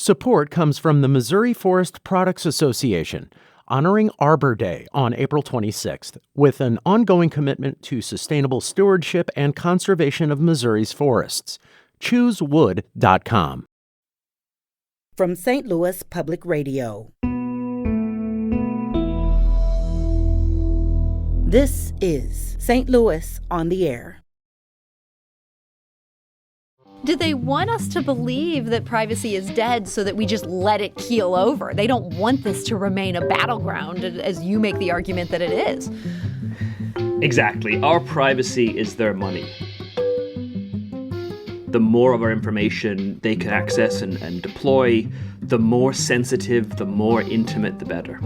Support comes from the Missouri Forest Products Association, honoring Arbor Day on April 26th, with an ongoing commitment to sustainable stewardship and conservation of Missouri's forests. ChooseWood.com. From St. Louis Public Radio. This is St. Louis on the Air. Do they want us to believe that privacy is dead so that we just let it keel over? They don't want this to remain a battleground, as you make the argument that it is. Exactly. Our privacy is their money. The more of our information they can access and deploy, the more sensitive, the more intimate, the better.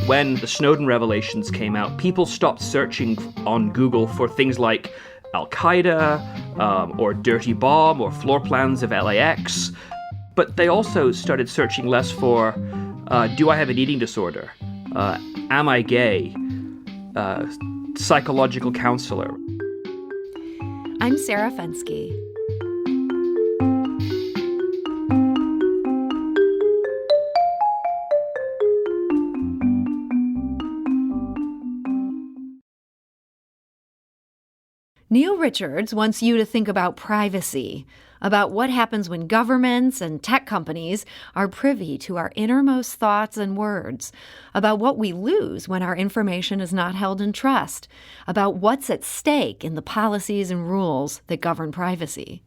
When the Snowden revelations came out, people stopped searching on Google for things like Al-Qaeda, or dirty bomb, or floor plans of LAX. But they also started searching less for, do I have an eating disorder? Am I gay? Psychological counselor. I'm Sarah Fensky. Neil Richards wants you to think about privacy, about what happens when governments and tech companies are privy to our innermost thoughts and words, about what we lose when our information is not held in trust, about what's at stake in the policies and rules that govern privacy.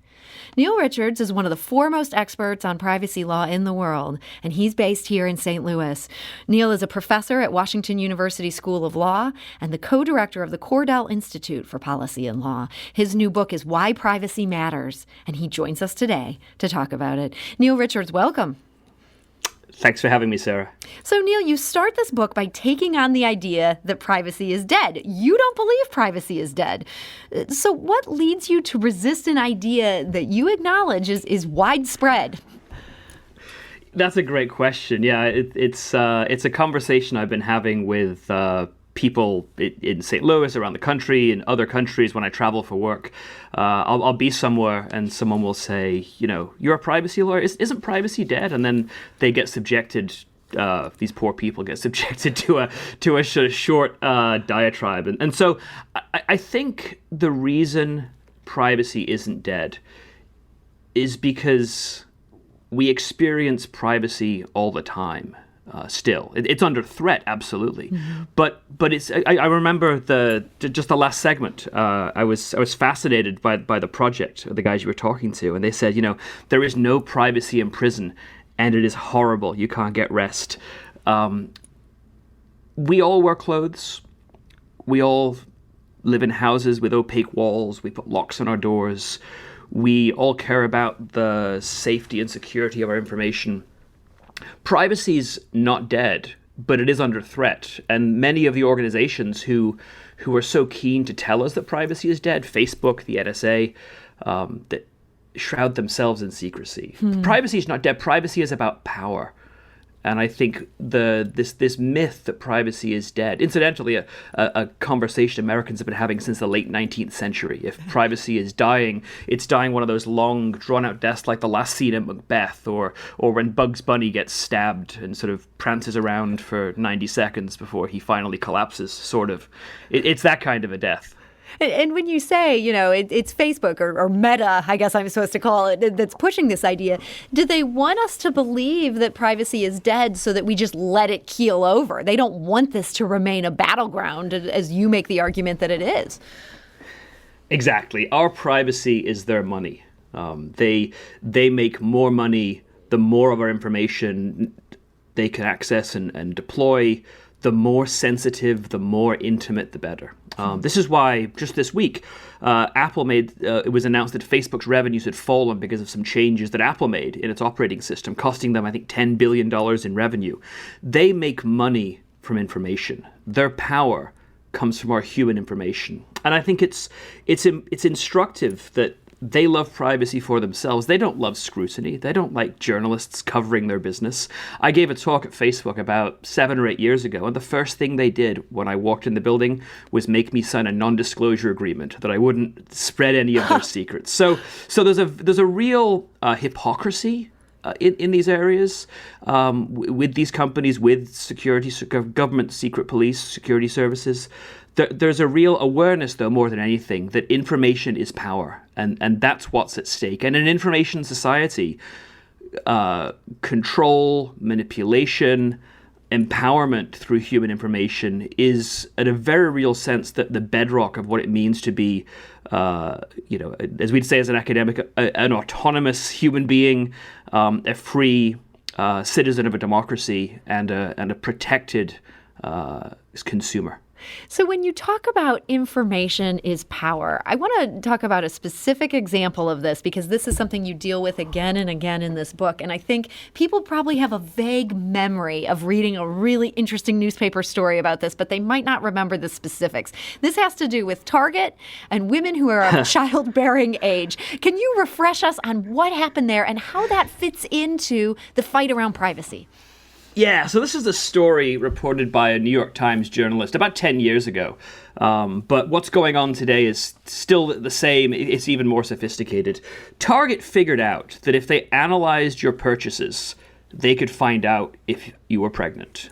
Neil Richards is one of the foremost experts on privacy law in the world, and he's based here in St. Louis. Neil is a professor at Washington University School of Law and the co-director of the Cordell Institute for Policy and Law. His new book is Why Privacy Matters, and he joins us today to talk about it. Neil Richards, welcome. Thanks for having me, Sarah. So, Neil, you start this book by taking on the idea that privacy is dead. You don't believe privacy is dead. So what leads you to resist an idea that you acknowledge is widespread? That's a great question. Yeah, it's a conversation I've been having with people in St. Louis, around the country, in other countries when I travel for work. I'll be somewhere and someone will say, you're a privacy lawyer. Isn't privacy dead? And then they get subjected, these poor people get subjected to a short diatribe. And so I think the reason privacy isn't dead is because we experience privacy all the time. Still, it's under threat, absolutely. Mm-hmm. But it's. I remember just the last segment. I was fascinated by the project, the guys you were talking to, and they said, there is no privacy in prison, and it is horrible. You can't get rest. We all wear clothes. We all live in houses with opaque walls. We put locks on our doors. We all care about the safety and security of our information. Privacy's not dead, but it is under threat. And many of the organizations who are so keen to tell us that privacy is dead, Facebook, the NSA, that shroud themselves in secrecy. Privacy is not dead. Privacy is about power. And I think this myth that privacy is dead, incidentally, a conversation Americans have been having since the late 19th century. If privacy is dying, it's dying one of those long, drawn-out deaths like the last scene in Macbeth, or when Bugs Bunny gets stabbed and sort of prances around for 90 seconds before he finally collapses, sort of. It's that kind of a death. And when you say, it's Facebook or Meta, I guess I'm supposed to call it, that's pushing this idea, do they want us to believe that privacy is dead so that we just let it keel over? They don't want this to remain a battleground, as you make the argument that it is. Exactly. Our privacy is their money. They make more money the more of our information they can access and deploy. The more sensitive, the more intimate, the better. This is why just this week, Apple it was announced that Facebook's revenues had fallen because of some changes that Apple made in its operating system, costing them, I think, $10 billion in revenue. They make money from information. Their power comes from our human information. And I think it's instructive that they love privacy for themselves. They don't love scrutiny. They don't like journalists covering their business. I gave a talk at Facebook about 7 or 8 years ago, and the first thing they did when I walked in the building was make me sign a non-disclosure agreement that I wouldn't spread any of their secrets. So there's a real hypocrisy in these areas with these companies, with government secret police, security services. There's a real awareness, though, more than anything, that information is power, and that's what's at stake. And in an information society, control, manipulation, empowerment through human information is, in a very real sense, the bedrock of what it means to be, as we'd say as an academic, an autonomous human being, a free citizen of a democracy, and a protected consumer. So when you talk about information is power, I want to talk about a specific example of this, because this is something you deal with again and again in this book. And I think people probably have a vague memory of reading a really interesting newspaper story about this, but they might not remember the specifics. This has to do with Target and women who are of childbearing age. Can you refresh us on what happened there and how that fits into the fight around privacy? Yeah, so this is a story reported by a New York Times journalist about 10 years ago. But what's going on today is still the same. It's even more sophisticated. Target figured out that if they analyzed your purchases, they could find out if you were pregnant.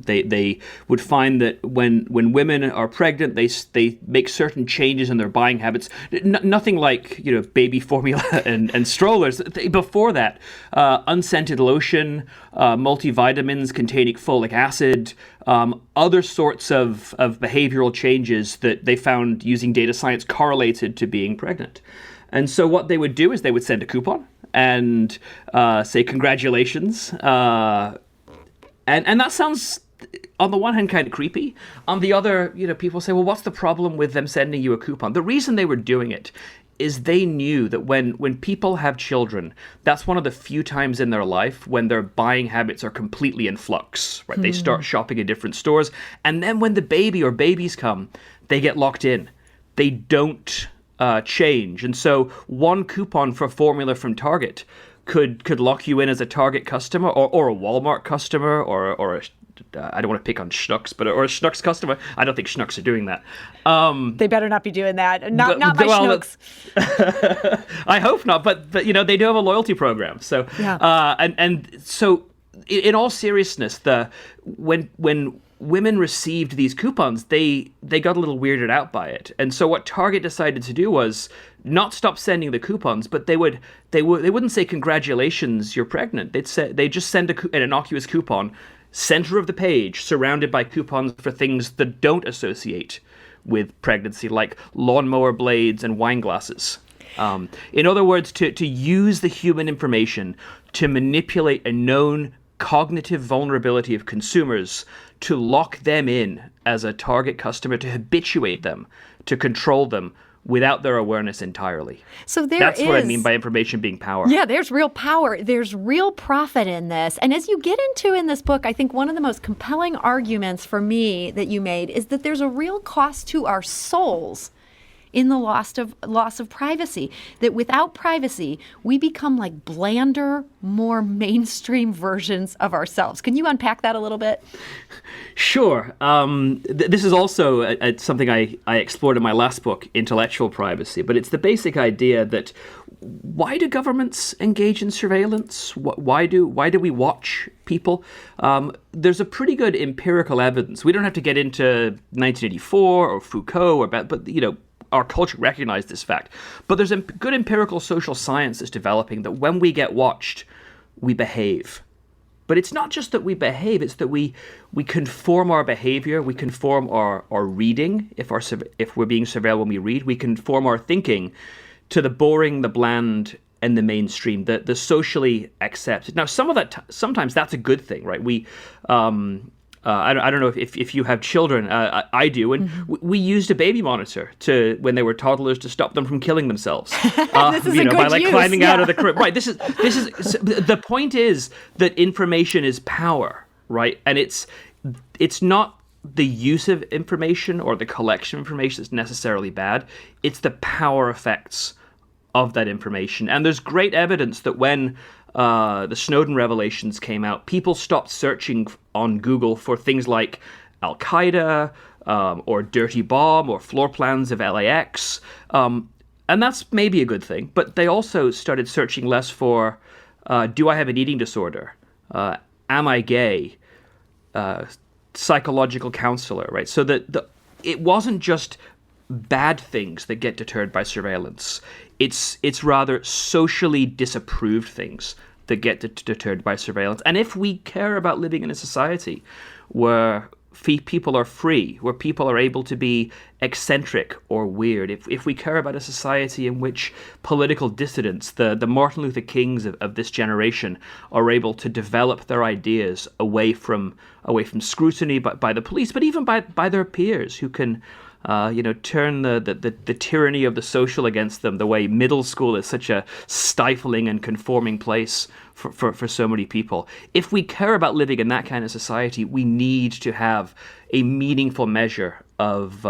They would find that when women are pregnant, they make certain changes in their buying habits. Nothing like baby formula and strollers. Before that, unscented lotion, multivitamins containing folic acid, other sorts of behavioral changes that they found using data science correlated to being pregnant. And so what they would do is they would send a coupon and say congratulations, and that sounds, on the one hand, kind of creepy. On the other, people say, well, what's the problem with them sending you a coupon? The reason they were doing it is they knew that when people have children, that's one of the few times in their life when their buying habits are completely in flux. Right? They start shopping in different stores, and then when the baby or babies come, they get locked in. They don't change. And so one coupon for formula from Target could lock you in as a Target customer or a Walmart customer or a, I don't want to pick on Schnucks, or a Schnucks customer. I don't think Schnucks are doing that. They better not be doing that. Not my Schnucks. I hope not. But they do have a loyalty program. So yeah. And so in all seriousness, when women received these coupons, they got a little weirded out by it. And so what Target decided to do was not stop sending the coupons, but they wouldn't say congratulations, you're pregnant. They'd just send an innocuous coupon, center of the page, surrounded by coupons for things that don't associate with pregnancy, like lawnmower blades and wine glasses. In other words, to use the human information to manipulate a known cognitive vulnerability of consumers, to lock them in as a Target customer, to habituate them, to control them without their awareness entirely. So that's what I mean by information being power. Yeah, there's real power. There's real profit in this. And as you get into in this book, I think one of the most compelling arguments for me that you made is that there's a real cost to our souls in the loss of privacy, that without privacy, we become like blander, more mainstream versions of ourselves. Can you unpack that a little bit? Sure. This is also something I explored in my last book, Intellectual Privacy, but it's the basic idea that why do governments engage in surveillance? Why do we watch people? There's a pretty good empirical evidence. We don't have to get into 1984 or Foucault, but our culture recognized this fact. But there's a good empirical social science that's developing that when we get watched, we behave. But it's not just that we behave, it's that we conform our behavior, we conform our reading, if we're being surveilled when we read, we conform our thinking to the boring, the bland, and the mainstream, the socially accepted. Now, sometimes that's a good thing, right? I don't know if you have children. I do, and we used a baby monitor when they were toddlers to stop them from killing themselves. This is a good by use, climbing out of the crib. Right. This is the point is that information is power, right? And it's not the use of information or the collection of information that's necessarily bad. It's the power effects of that information, and there's great evidence that when the Snowden revelations came out, people stopped searching on Google for things like Al-Qaeda or Dirty Bomb or floor plans of LAX. And that's maybe a good thing. But they also started searching less for Do I have an eating disorder? Am I gay? Psychological counselor, right? So that it wasn't just bad things that get deterred by surveillance. It's rather socially disapproved things that get deterred by surveillance. And if we care about living in a society where people are free, where people are able to be eccentric or weird, if we care about a society in which political dissidents, the Martin Luther Kings of this generation, are able to develop their ideas away from scrutiny by the police, but even by their peers who can turn the tyranny of the social against them, the way middle school is such a stifling and conforming place for so many people. If we care about living in that kind of society, we need to have a meaningful measure of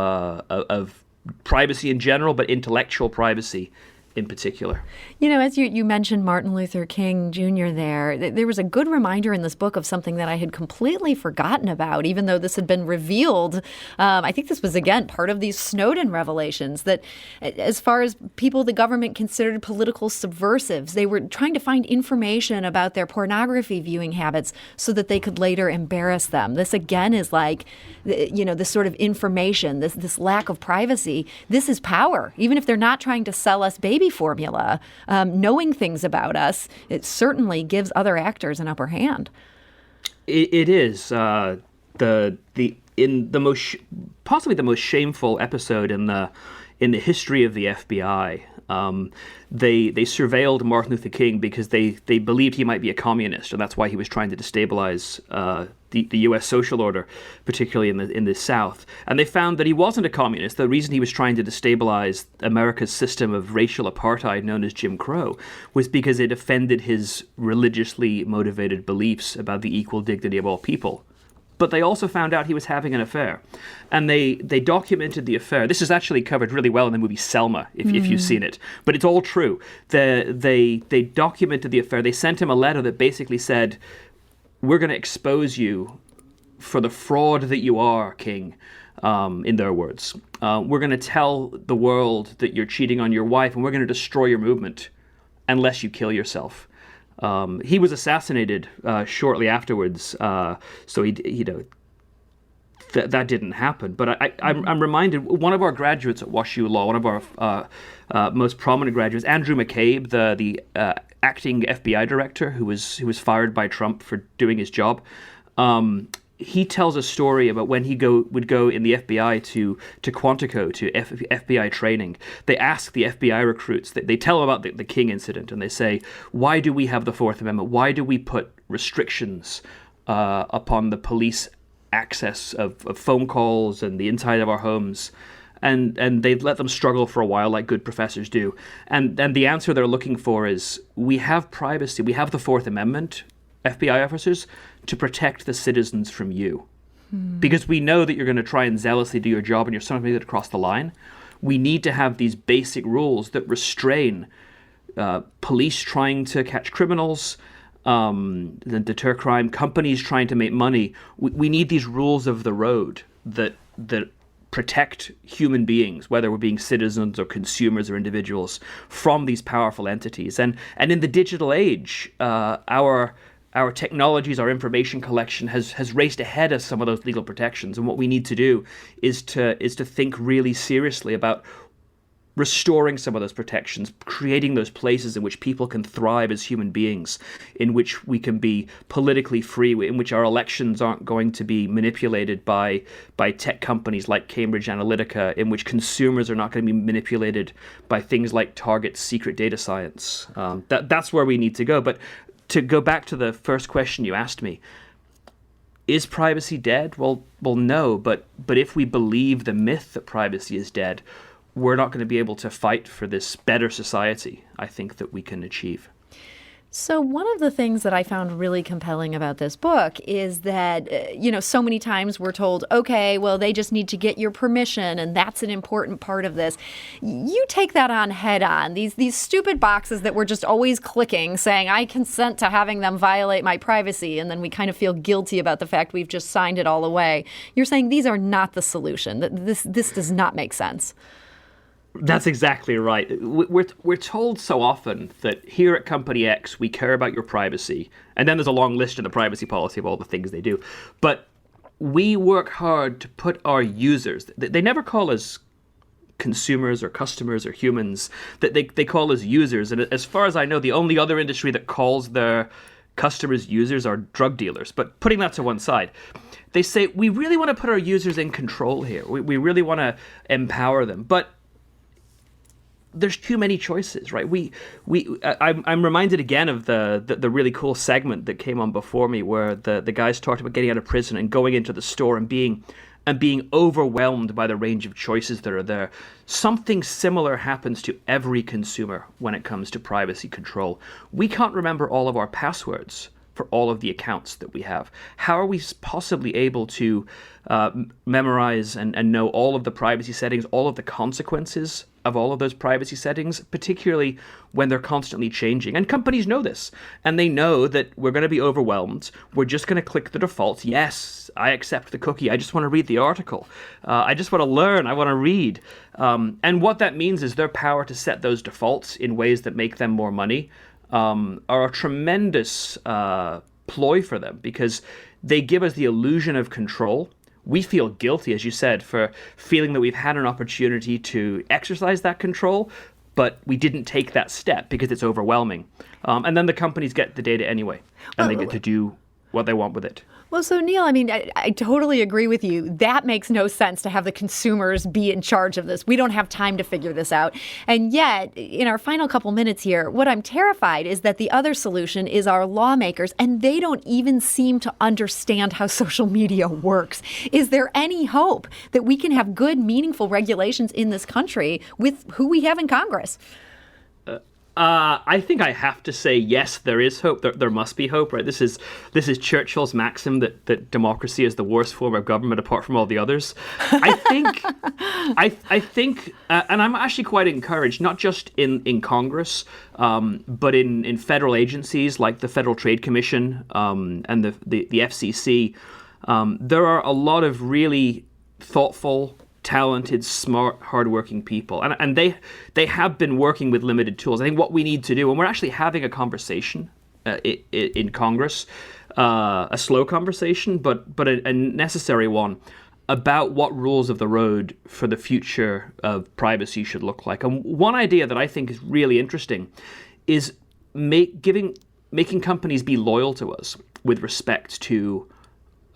privacy in general, but intellectual privacy in particular. As you mentioned Martin Luther King Jr. there was a good reminder in this book of something that I had completely forgotten about, even though this had been revealed. I think this was, again, part of these Snowden revelations, that as far as people the government considered political subversives, they were trying to find information about their pornography viewing habits so that they could later embarrass them. This, again, is like, this sort of information, this lack of privacy. This is power. Even if they're not trying to sell us baby formula, knowing things about us, it certainly gives other actors an upper hand. It is possibly the most shameful episode in the history of the FBI. They surveilled Martin Luther King because they believed he might be a communist, and that's why he was trying to destabilize the U.S. social order, particularly in the South. And they found that he wasn't a communist. The reason he was trying to destabilize America's system of racial apartheid known as Jim Crow was because it offended his religiously motivated beliefs about the equal dignity of all people. But they also found out he was having an affair. And they documented the affair. This is actually covered really well in the movie Selma, if you've seen it. But it's all true. They documented the affair. They sent him a letter that basically said, "We're going to expose you for the fraud that you are, King," in their words. "We're going to tell the world that you're cheating on your wife, and we're going to destroy your movement unless you kill yourself." He was assassinated shortly afterwards, so that didn't happen. But I'm reminded, one of our graduates at WashU Law, one of our most prominent graduates, Andrew McCabe, the acting FBI director who was fired by Trump for doing his job. He tells a story about when he would go in the FBI to Quantico, to FBI training. They ask the FBI recruits, they tell them about the King incident, and they say, "Why do we have the Fourth Amendment? Why do we put restrictions upon the police access of phone calls and the inside of our homes?" And they let them struggle for a while, like good professors do. And the answer they're looking for is, we have privacy, we have the Fourth Amendment, FBI officers, to protect the citizens from you. Because we know that you're going to try and zealously do your job and you're sometimes going to cross the line. We need to have these basic rules that restrain police trying to catch criminals, and deter crime, companies trying to make money. We need these rules of the road that protect human beings, whether we're being citizens or consumers or individuals, from these powerful entities. And in the digital age, our technologies, our information collection has raced ahead of some of those legal protections. And what we need to do is to think really seriously about restoring some of those protections, creating those places in which people can thrive as human beings, in which we can be politically free, in which our elections aren't going to be manipulated by tech companies like Cambridge Analytica, in which consumers are not going to be manipulated by things like Target's secret data science. That's where we need to go. But to go back to the first question you asked me, is privacy dead? Well, no. But if we believe the myth that privacy is dead, we're not going to be able to fight for this better society, I think, that we can achieve. So one of the things that I found really compelling about this book is that, so many times we're told, okay, well, they just need to get your permission, and that's an important part of this. You take that on head on. These stupid boxes that we're just always clicking, saying, I consent to having them violate my privacy, and then we kind of feel guilty about the fact we've just signed it all away. You're saying these are not the solution. This does not make sense. That's exactly right. We're told so often that here at Company X, we care about your privacy. And then there's a long list in the privacy policy of all the things they do. But we work hard to put our users, they never call us consumers or customers or humans, that they call us users. And as far as I know, the only other industry that calls their customers users are drug dealers. But putting that to one side, they say, we really want to put our users in control here. We really want to empower them. But there's too many choices, right? I'm reminded again of the really cool segment that came on before me, where the guys talked about getting out of prison and going into the store and being overwhelmed by the range of choices that are there. Something similar happens to every consumer when it comes to privacy control. We can't remember all of our passwords for all of the accounts that we have. How are we possibly able to memorize and know all of the privacy settings, all of the consequences of all of those privacy settings, particularly when they're constantly changing? And companies know this, and they know that we're going to be overwhelmed. We're just going to click the defaults. Yes, I accept the cookie. I just want to read the article. I just want to learn. I want to read. And what that means is their power to set those defaults in ways that make them more money are a tremendous ploy for them, because they give us the illusion of control. We feel guilty, as you said, for feeling that we've had an opportunity to exercise that control, but we didn't take that step because it's overwhelming. And then the companies get the data anyway, and they get to do what they want with it. Well, so Neil, I mean, I totally agree with you. That makes no sense to have the consumers be in charge of this. We don't have time to figure this out. And yet, in our final couple minutes here, what I'm terrified is that the other solution is our lawmakers, and they don't even seem to understand how social media works. Is there any hope that we can have good, meaningful regulations in this country with who we have in Congress? I think I have to say yes. There is hope. There must be hope, right? This is Churchill's maxim that democracy is the worst form of government apart from all the others. I think, I think, and I'm actually quite encouraged, not just in Congress, but in federal agencies like the Federal Trade Commission and the FCC. There are a lot of really thoughtful, talented, smart, hardworking people. And they have been working with limited tools. I think what we need to do, and we're actually having a conversation in Congress, a slow conversation, but a necessary one, about what rules of the road for the future of privacy should look like. And one idea that I think is really interesting is making companies be loyal to us with respect to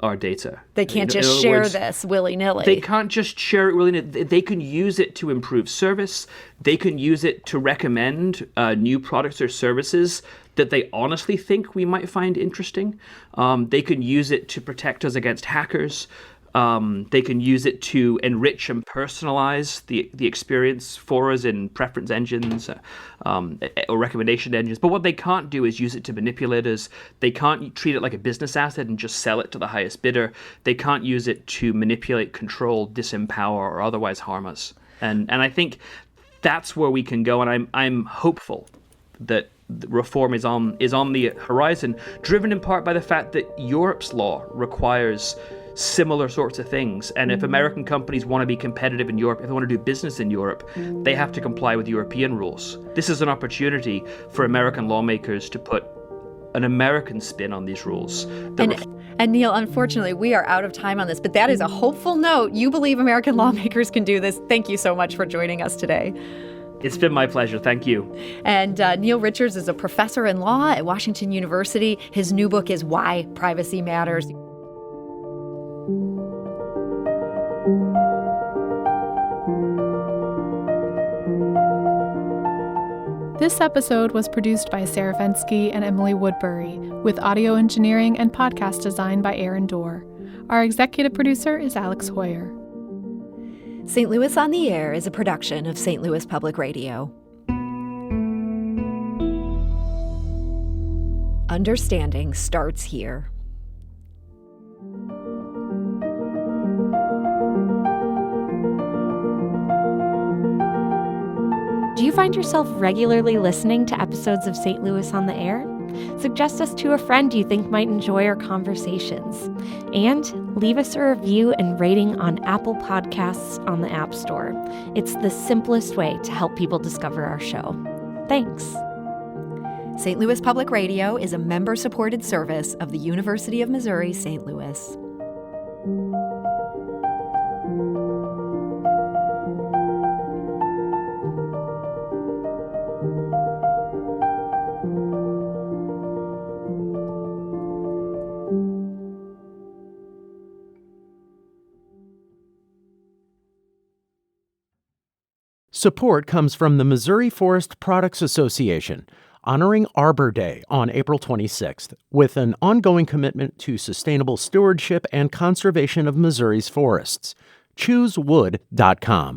our data. They can't just share this willy-nilly. They can't just share it willy-nilly. They can use it to improve service. They can use it to recommend new products or services that they honestly think we might find interesting. They can use it to protect us against hackers. They can use it to enrich and personalize the experience for us in preference engines or recommendation engines. But what they can't do is use it to manipulate us. They can't treat it like a business asset and just sell it to the highest bidder. They can't use it to manipulate, control, disempower, or otherwise harm us. And I think that's where we can go. And I'm hopeful that reform is on the horizon, driven in part by the fact that Europe's law requires similar sorts of things. And if American companies want to be competitive in Europe, if they want to do business in Europe, they have to comply with European rules. This is an opportunity for American lawmakers to put an American spin on these rules. And Neil, unfortunately, we are out of time on this, but that is a hopeful note. You believe American lawmakers can do this. Thank you so much for joining us today. It's been my pleasure. Thank you. And Neil Richards is a professor in law at Washington University. His new book is Why Privacy Matters. This episode was produced by Sarah Fensky and Emily Woodbury, with audio engineering and podcast design by Aaron Dorr. Our executive producer is Alex Hoyer. St. Louis on the Air is a production of St. Louis Public Radio. Understanding starts here. Do you find yourself regularly listening to episodes of St. Louis on the Air? Suggest us to a friend you think might enjoy our conversations. And leave us a review and rating on Apple Podcasts on the App Store. It's the simplest way to help people discover our show. Thanks. St. Louis Public Radio is a member-supported service of the University of Missouri, St. Louis. Support comes from the Missouri Forest Products Association, honoring Arbor Day on April 26th, with an ongoing commitment to sustainable stewardship and conservation of Missouri's forests. ChooseWood.com.